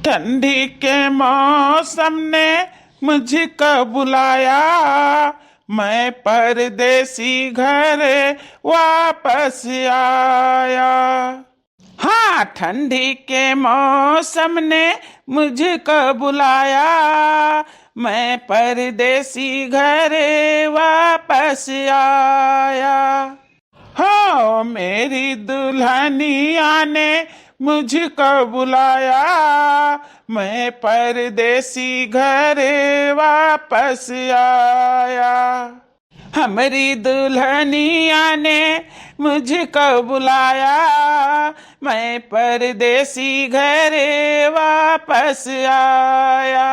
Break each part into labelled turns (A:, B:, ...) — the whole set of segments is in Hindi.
A: ठंडी के मौसम ने मुझको बुलाया, मैं परदेसी घर वापस आया। हाँ, ठंडी के मौसम ने मुझको बुलाया, मैं परदेसी घर वापस आया। हो मेरी दुल्हनिया ने मुझको बुलाया, मैं परदेसी घर वापस आया। हमारी दुल्हनिया ने मुझको बुलाया, मैं परदेसी घर वापस आया।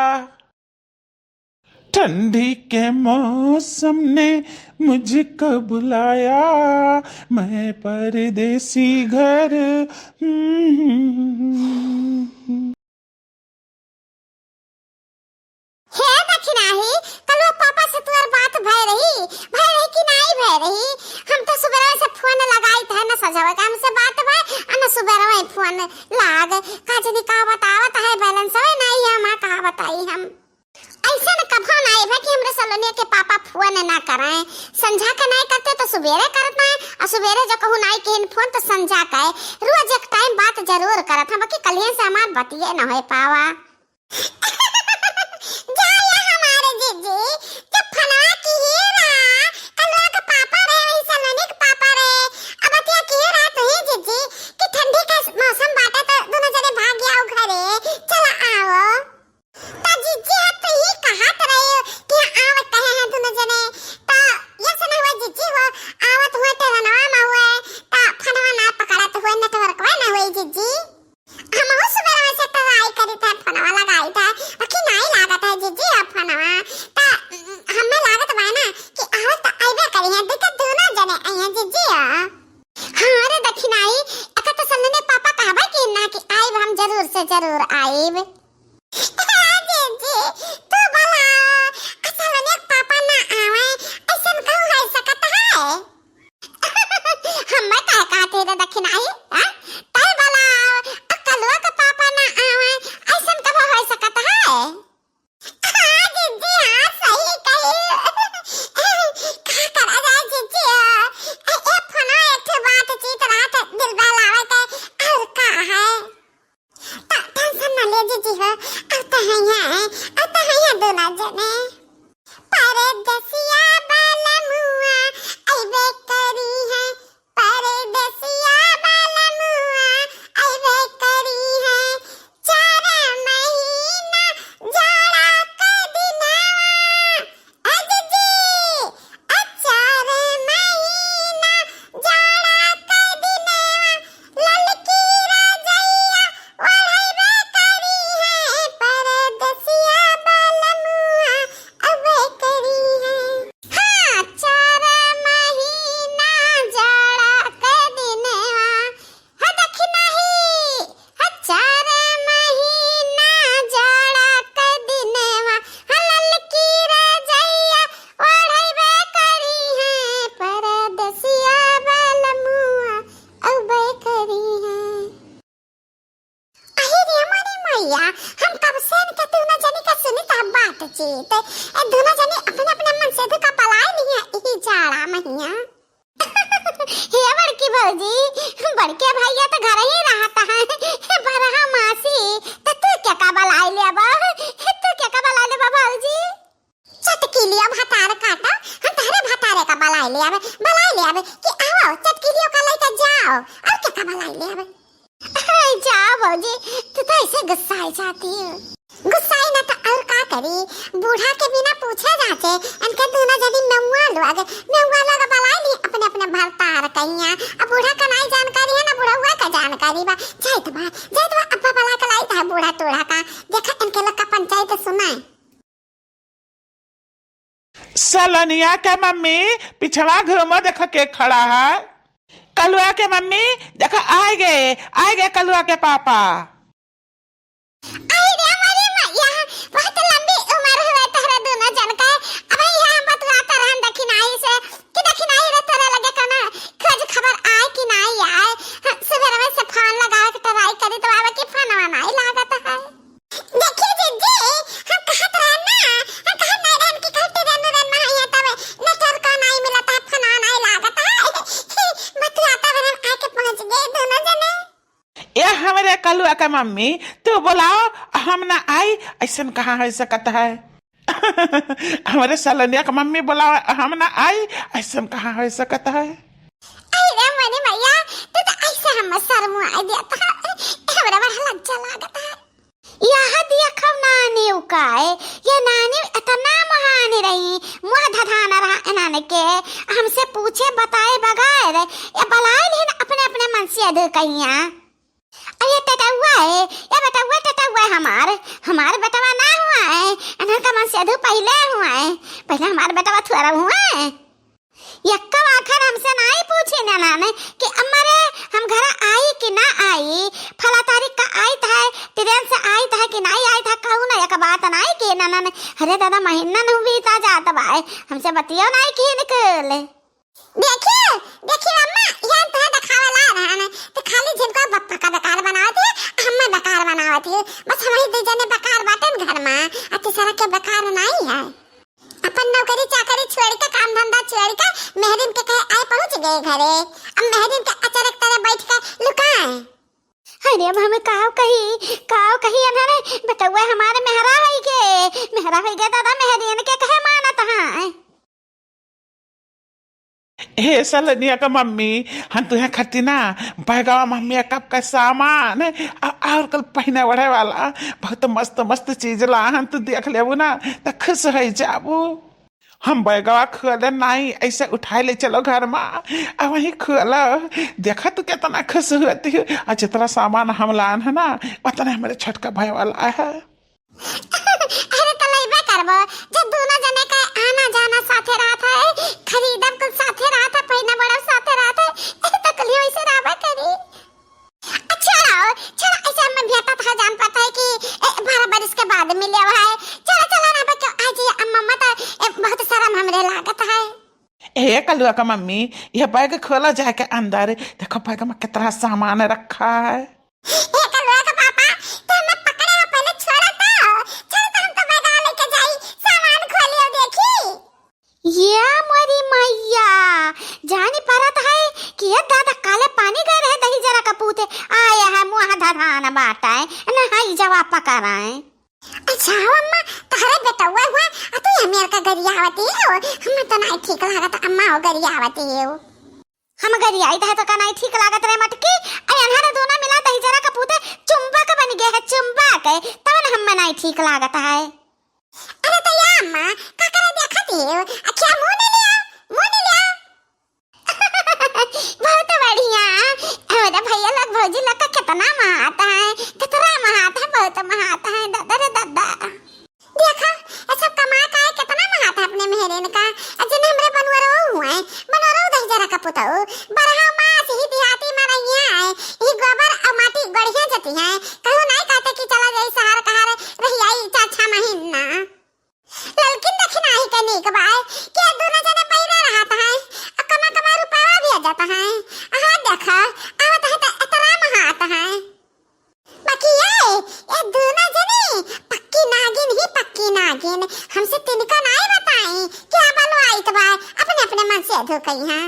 A: ठंडी के मौसम ने मुझको बुलाया, मैं परदेसी घर।
B: हे दक्षिणाही, कल वो पापा से तुअर बात भय रही कि नहीं भय रही। हम तो सुबह से फोन लगाई था न सजावे का हमसे बात भय, न सुबह में फोन लाग काजनी का बतावत है बैलेंस है नहीं हम का बताई। हम ऐसा न कभा नहीं है कि हमरे सलोनिया के पापा फोन ना कराएं। संझा के नहीं करते तो सुबेरे करत है, और सुबेरे जो कहूं नहीं कि फोन तो संझा का है। रोज एक टाइम बात जरूर करत हम, बाकी कलियन से हमार बतिए न हो पावा। जाया हमारे जीजी जब फना की हीरा कलवा के पापा रे वही सलोनी के पापा रे। अब अतिया की रात है जीजी कि ठंडी का मौसम बाटे तो दोनों जने भाग आओ घरे, चला आओ। ता जीजी तो ही कहत रहे कि आवत है दोनों जने, ता ये सुना हुआ जीजी हो आवत हुए तो रनवा में हुए ता फनवा ना पकड़त हुए न तो रखवा ना हुई जीजी। हम हो सुबह में से ट्राई करी था फनवा लगाई था, बाकी नहीं लागत है जीजी। अब फनवा ता हमें लागत बा ना कि आवत तो आइबे करी है, दिक्कत दोनों जने आई है जीजी। हां रे दक्षिणाई अका तो सन्ने पापा कहबा कि ना कि आइब हम जरूर से जरूर आइब। जीजी तू बोला असल में पापा ना आवे ऐसन कहू है सकत है। हम का कहते रे दक्षिणाई हां तय बोला अकलवा के पापा ना आवे ऐसन कब हो सकत है। हां जीजी हां सही कही। का करा जाए जीजी ए फना एक बात चीत रात दिल बहलावे के और का है। टेंशन ना ले जीजी हो, आता है दोनों जने परदेसिया बालमुआ आइबे करी है, परदेसिया बालमुआ आइबे करी है। 4 महीना जाड़ा के दिनवा जीजी 4 महीना जाड़ा के दिनवा ललकी रजैया ओढ़ैबे करी है, परदेसिया बालमुआ आइबे करी है। हाँ 4 महीना जाड़ा के दिनवा है दक्षिणाही, है 4 महीना जाड़ा के दिनवा है ललकी रजैया ओढ़ैबे करी है, परदेसिया बालमुआ आइबे करी है। अरे हमारी मैया हम कब से न कहते ना जाने का सुनी था बातचीत दोनों जाने अपने अपने मन से तो कपलाए नहीं है ई जाड़ा महीना। हे बड़की भौजी बड़के भैया तो घर ही रहता है, बरहा मासी तो तू क्या कबलाई ले बा, तू क्या कबलाई ले बा भौजी। चटकी लिया भतार काटा हम तारे भतारे का बलाई ले आवे कि आओ चटकी लियो का लेके जाओ और क्या कबलाई ले आवे। जाओ भौजी तू तो ऐसे गुस्साई जाती है। गुस्साई ना तो और का करी, बूढ़ा के बिना पूछे जाते इनके दोनों जनी मेहुआ लोग बलाई ली अपने अपने भरतार कहिया। अब बूढ़ा का नहीं जानकारी है ना बूढ़ा हुआ का जानकारी बा। जाइत बा अब्बा बला के लाई था बूढ़ा तोड़ा का, देखा इनके लोग का पंचायत सुनाए।
A: सलोनिया के मम्मी पिछवा घूमो, देखो के खड़ा है। कलुआ के मम्मी देखो आ गए कलुआ के पापा।
B: आई रे हमारी मैया बहुत लंबी उम्र हुए तोहरा दोनों जन का। अब यहां बतवा कर हम दक्षिणाई से कि दक्षिणाई रे तोरा लगे कना खोज खबर आए कि नहीं आए। सुबह में से फोन लगा के ट्राई करी तो आवे कि फोन नहीं लागत है।
A: कलुआ के मम्मी तू बुलाओ, हम ना आई, ऐसा कहाँ हो सकता है। हमारे सलोनिया का मम्मी बुलाओ, हम ना आई, ऐसा कहाँ हो सकता है।
B: अरे मनी मैया तू तो ऐसे हम शर्मुआ देता है, हमरा बड़ा लज्जा लागता है। यह देखो नानी उकाए, ये नानी इतना महान रही, मुँह धधाना रहा नानी के, हमसे पूछे बताए बगैर ये बलाए लेन अपने अपने मन से अध कहिया। अरे टटा हुआ है, ये बेटा हुआ है हमार बेटवा ना हुआ है, अनहर का मन से अध पहले हुआ है, पहले हमार बेटवा थोड़ा हुआ है। यक्का आखिर हमसे नहीं पूछी नाना कि अम्मारे हम घर आई कि ना आई, फला तारीख का आई था, ट्रेन से आई था कि नहीं आई था, कहूँ ना एक बात नहीं कि नाना ने। अरे दादा महीना नहीं बीता जाता भाई, हमसे बतियो नहीं कि निकल। देखिए अम्मा यहाँ तो दिखावा ला रहा है तो खाली जिनको बप्पा का बेकार बनावत है, हम बेकार बनावत है, बस हमारी दो जने बेकार बाटन घर में, अति सारा के बेकार नहीं है। अपन नौकरी चाकरी छोड़ के काम धंधा छोड़ के मेहरीन के कहे आए पहुंच गए घरे, अब मेहरीन के अचानक तरह बैठ के लुकाए। अरे अब हमें काव कही अनहरे बटुआ हमारे मेहरा है गे दादा, मेहरीन के कहे मानत है।
A: हे सलोनिया का मम्मी, हम तुहे खती ना बैगवा मम्मी कब का सामान और कल पहने बढ़े वाला बहुत मस्त मस्त चीज ला, हम तू देख लेबू ना तो खुश हो जाबू। हम बैगवा खोले नहीं, ऐसे उठाए ले चलो घर में, अब वही खोलो, देखा तू कितना खुश होती है, और जितना सामान हम लान है ना उतना हमारे छोटका भाई वाला है।
B: अरे तो लेबे करबो, जब दोनों जने का आना जाना साथे रहत है, खरीदम कुल साथे रहत है, पहिना बड़ा साथे रहत है, तो कलियो ऐसे रहबे करी। अच्छा चलो ऐसे हम भेटा था, जान पता है कि 12 बरस के बाद मिले हुआ है, चलो ना बच्चों आज ये अम्मा तो बहुत शर्म हमरे लागत है।
A: ए कलुआ का मम्मी, यह बैग खोला जाके अंदर, देखो बैग में कितना सामान रखा है।
B: कलुआ का पापा तो हमें पकड़े हो, पहले छोड़ा था, चल तो हम तो बैग लेके जाई, सामान खोलियो देखी। ये मोरी मैया जानी परत है कि ये दादा काले पानी गए रहे दही जरा कपूते आया है, मुँह धधाना बाटा है ना, हाई जवाब पका रहा है। अच्छा अम्मा तहरे बेटा हुआ तू हमें का गरिया आवती है, हमें तो नहीं ठीक लागत अम्मा हो गरिया आवती है, हम गरिया आई तो का नहीं ठीक लागत रे मटकी। अरे अनहरे दोनों मिला दही जरा कपूते चुंबक बन गया है, चुंबक तब हमें नहीं ठीक लागत है। अरे तो या अम्मा का करे देखती हो, अच्छा मुंह नहीं लिया बहुत बढ़िया। अरे भैया लोग भौजी लोग का कितना महाता है, कितना महाता है, बहुत महाता है दादा रे दादा। देखा ये सब कमा का है, कितना महाता है अपने मेहरीन का, अजन हमरे बनवरो हुए बनवरो दही जरा का पुताओ बरहा मास ही दिहाती में रही है, ये गोबर और माटी गढ़िया जती है, कहू नहीं कहते कि चला जाई शहर कहार रही आई 4-6 महीना। ललकिन देखना ही कनी के बाय के दोनों जने पैरा रहता है, कमा रुपया भी आ जाता है। हां देखा आवत है तो इतना महाता है। बाकी ये दोनों जने पक्की नागिन हमसे तिनका नहीं बताई क्या बालो आई तो भाई अपने अपने मन से धो कही हैं।